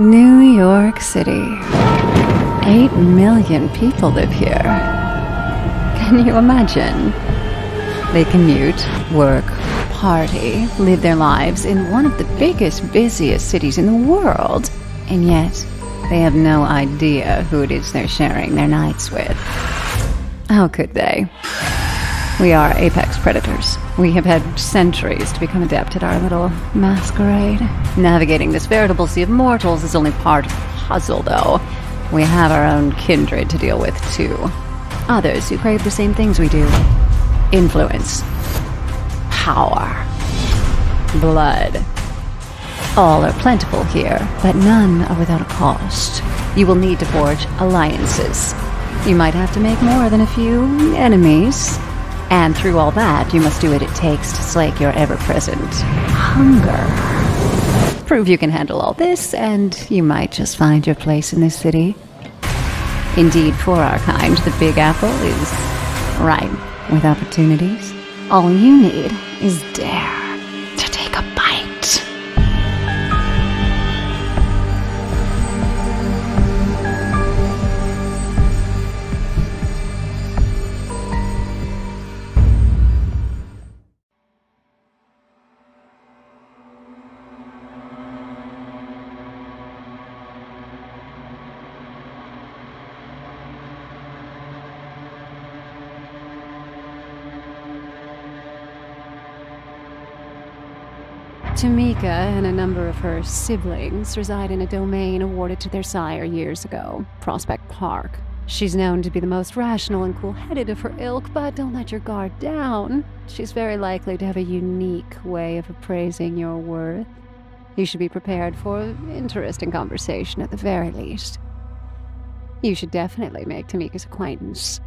New York City. 8 million people live here. Can you imagine? They commute, work, party, live their lives in one of the biggest, busiest cities in the world. And yet, they have no idea who it is they're sharing their nights with. How could they? We are apex predators. We have had centuries to become adept at our little masquerade. Navigating this veritable sea of mortals is only part of the puzzle, though. We have our own kindred to deal with, too. Others who crave the same things we do. Influence. Power. Blood. All are plentiful here, but none are without a cost. You will need to forge alliances. You might have to make more than a few enemies. And through all that, you must do what it takes to slake your ever-present hunger. Prove you can handle all this, and you might just find your place in this city. Indeed, for our kind, the Big Apple is ripe with opportunities. All you need is dare to take a bite. Tamika and a number of her siblings reside in a domain awarded to their sire years ago, Prospect Park. She's known to be the most rational and cool-headed of her ilk, but don't let your guard down. She's very likely to have a unique way of appraising your worth. You should be prepared for interesting conversation at the very least. You should definitely make Tamika's acquaintance,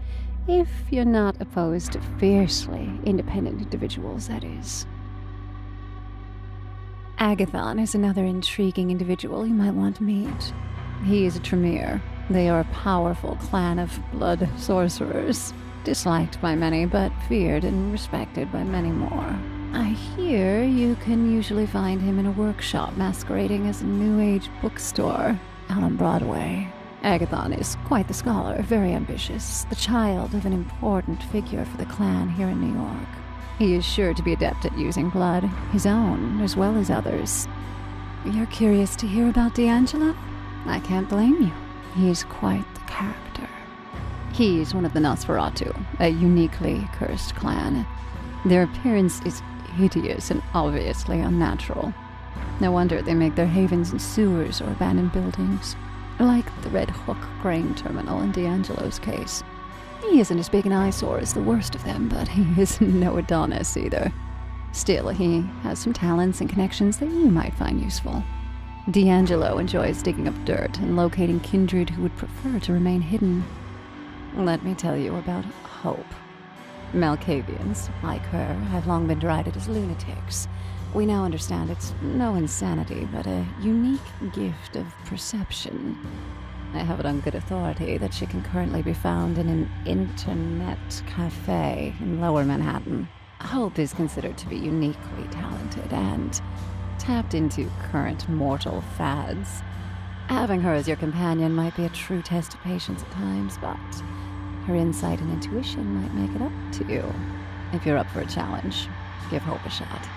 if you're not opposed to fiercely independent individuals, that is. Agathon is another intriguing individual you might want to meet. He is a Tremere. They are a powerful clan of blood sorcerers, disliked by many, but feared and respected by many more. I hear you can usually find him in a workshop masquerading as a New Age bookstore out on Broadway. Agathon is quite the scholar, very ambitious, the child of an important figure for the clan here in New York. He is sure to be adept at using blood, his own as well as others. You're curious to hear about D'Angelo? I can't blame you. He's quite the character. He's one of the Nosferatu, a uniquely cursed clan. Their appearance is hideous and obviously unnatural. No wonder they make their havens in sewers or abandoned buildings, like the Red Hook grain terminal in D'Angelo's case. He isn't as big an eyesore as the worst of them, but he is no Adonis either. Still, he has some talents and connections that you might find useful. D'Angelo enjoys digging up dirt and locating kindred who would prefer to remain hidden. Let me tell you about Hope. Malkavians, like her, have long been derided as lunatics. We now understand it's no insanity, but a unique gift of perception. I have it on good authority that she can currently be found in an internet cafe in Lower Manhattan. Hope is considered to be uniquely talented and tapped into current mortal fads. Having her as your companion might be a true test of patience at times, but her insight and intuition might make it up to you. If you're up for a challenge, give Hope a shot.